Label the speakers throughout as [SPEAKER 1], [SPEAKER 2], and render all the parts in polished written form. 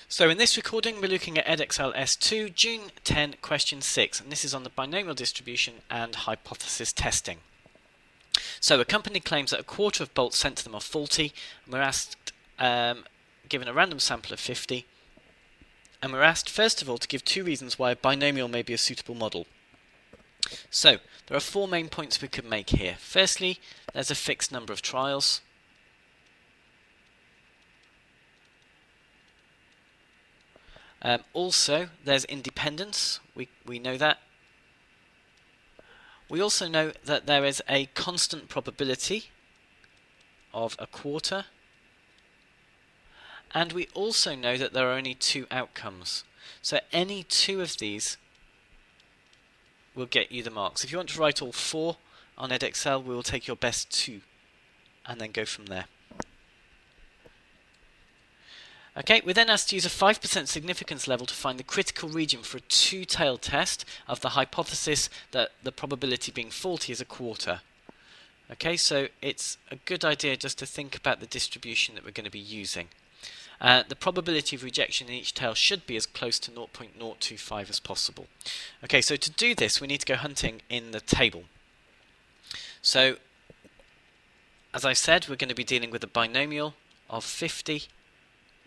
[SPEAKER 1] So in this recording we're looking at Edexcel S2 June 10 question 6, and this is on the binomial distribution and hypothesis testing. So a company claims that a quarter of bolts sent to them are faulty, and we're asked, given a random sample of 50, and we're asked first of all to give two reasons why a binomial may be a suitable model. So there are four main points we could make here. Firstly, there's a fixed number of trials. Also, there's independence. We know that. We also know that there is a constant probability of a quarter. And we also know that there are only two outcomes. So any two of these will get you the marks. If you want to write all four on Edexcel, we will take your best two and then go from there. Okay, we're then asked to use a 5% significance level to find the critical region for a two-tailed test of the hypothesis that the probability being faulty is a quarter. Okay, so it's a good idea just to think about the distribution that we're going to be using. The probability of rejection in each tail should be as close to 0.025 as possible. Okay, so to do this we need to go hunting in the table. So, as I said, we're going to be dealing with a binomial of 50,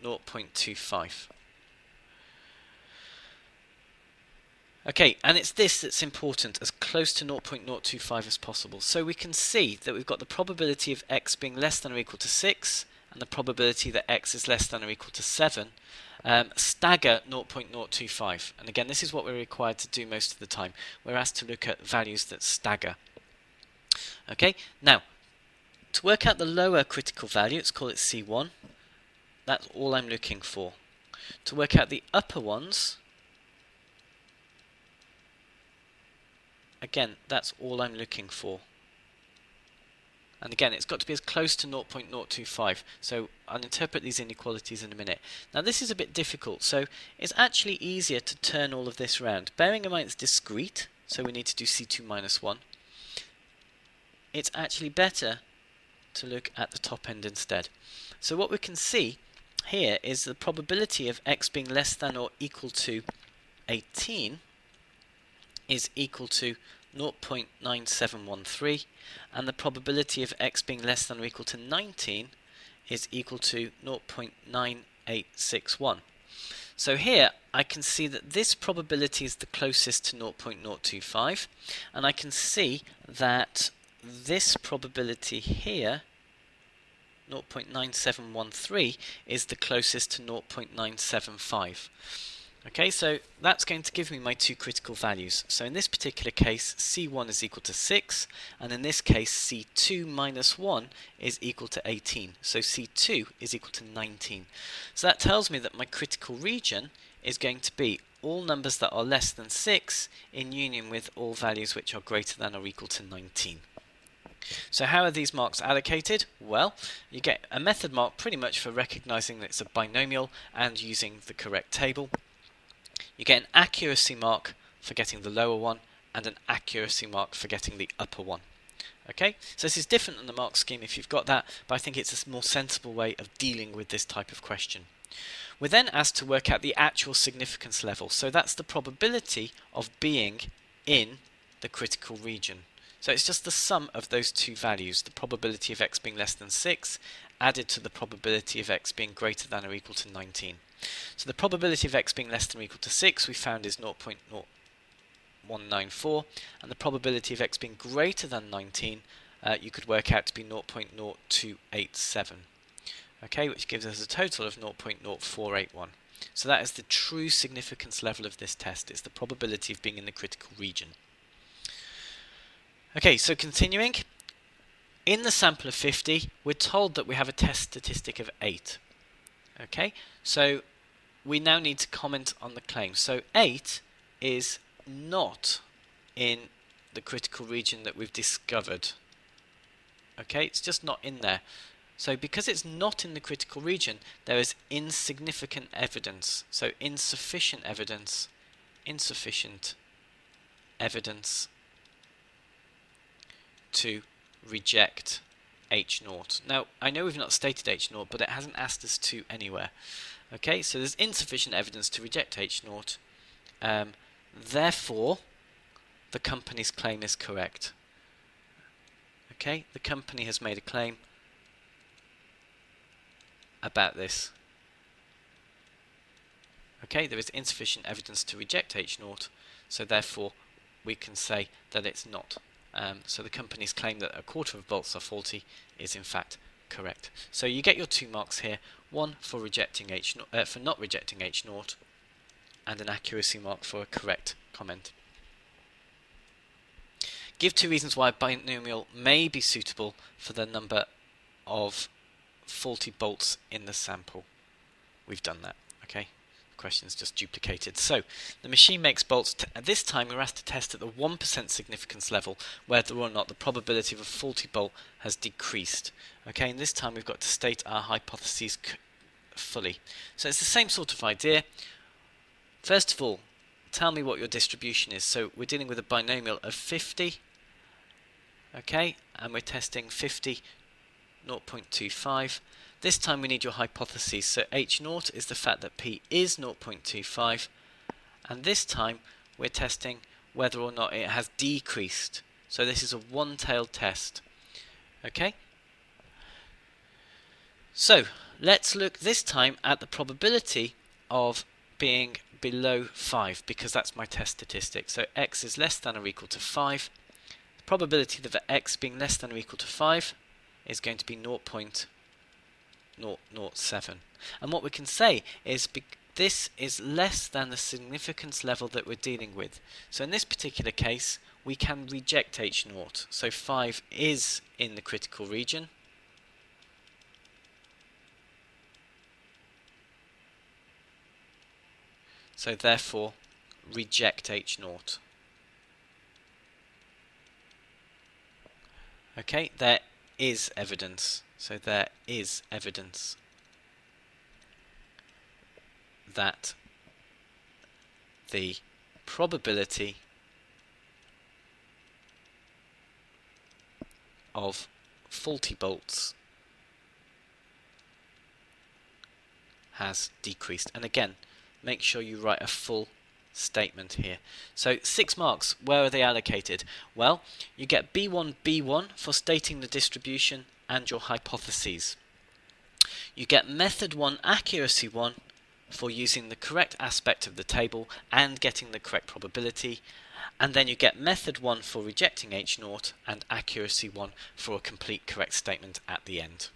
[SPEAKER 1] 0.25. Okay, and it's this that's important, as close to 0.025 as possible. So we can see that we've got the probability of x being less than or equal to 6 and the probability that x is less than or equal to 7 stagger 0.025. And again, this is what we're required to do most of the time. We're asked to look at values that stagger. Okay, now, to work out the lower critical value, let's call it C1. That's all I'm looking for. To work out the upper ones, again, that's all I'm looking for. And again, it's got to be as close to 0.025. So I'll interpret these inequalities in a minute. Now this is a bit difficult, so it's actually easier to turn all of this around. Bearing in mind it's discrete, so we need to do C2 minus 1. It's actually better to look at the top end instead. So what we can see here is the probability of x being less than or equal to 18 is equal to 0.9713, and the probability of x being less than or equal to 19 is equal to 0.9861. So here I can see that this probability is the closest to 0.025, and I can see that this probability here, 0.9713, is the closest to 0.975. Okay, so that's going to give me my two critical values. So in this particular case, C1 is equal to 6, and in this case, C2 minus 1 is equal to 18. So C2 is equal to 19. So that tells me that my critical region is going to be all numbers that are less than 6 in union with all values which are greater than or equal to 19. So how are these marks allocated? Well, you get a method mark pretty much for recognizing that it's a binomial and using the correct table. You get an accuracy mark for getting the lower one and an accuracy mark for getting the upper one. Okay, so this is different than the mark scheme if you've got that, but I think it's a more sensible way of dealing with this type of question. We're then asked to work out the actual significance level, so that's the probability of being in the critical region. So it's just the sum of those two values, the probability of x being less than 6 added to the probability of x being greater than or equal to 19. So the probability of x being less than or equal to 6 we found is 0.0194, and the probability of x being greater than 19 you could work out to be 0.0287. Okay, which gives us a total of 0.0481. So that is the true significance level of this test. It's the probability of being in the critical region. Okay, so continuing, in the sample of 50, we're told that we have a test statistic of 8. Okay, so we now need to comment on the claim. So 8 is not in the critical region that we've discovered. Okay, it's just not in there. So because it's not in the critical region, there is insignificant evidence. So insufficient evidence to reject H0. Now, I know we've not stated H0, but it hasn't asked us to anywhere. Okay, so there's insufficient evidence to reject H0. Therefore, the company's claim is correct. Okay, the company has made a claim about this. Okay, there is insufficient evidence to reject H0, so therefore we can say that it's not. So the company's claim that a quarter of bolts are faulty is in fact correct. So you get your 2 marks here, one for rejecting H0, for not rejecting H0, and an accuracy mark for a correct comment. Give 2 reasons why a binomial may be suitable for the number of faulty bolts in the sample. We've done that, okay? The question's just duplicated. So, the machine makes bolts. At this time, we're asked to test at the 1% significance level whether or not the probability of a faulty bolt has decreased. Okay, and this time we've got to state our hypotheses fully. So it's the same sort of idea. First of all, tell me what your distribution is. So we're dealing with a binomial of 50. Okay, and we're testing 50, 0.25. This time we need your hypotheses. So H0 is the fact that P is 0.25, and this time we're testing whether or not it has decreased. So this is a one-tailed test. Okay? So let's look this time at the probability of being below 5, because that's my test statistic. So x is less than or equal to 5. The probability of x being less than or equal to 5 is going to be 0.007. And what we can say is this is less than the significance level that we're dealing with. So in this particular case, we can reject H0. So 5 is in the critical region. So therefore, reject H0. Okay, there is evidence. So there is evidence that the probability of faulty bolts has decreased. And again, make sure you write a full statement here. So 6 marks, where are they allocated? Well, you get B1 for stating the distribution and your hypotheses. You get method 1 accuracy 1 for using the correct aspect of the table and getting the correct probability, and then you get method 1 for rejecting H0 and accuracy 1 for a complete correct statement at the end.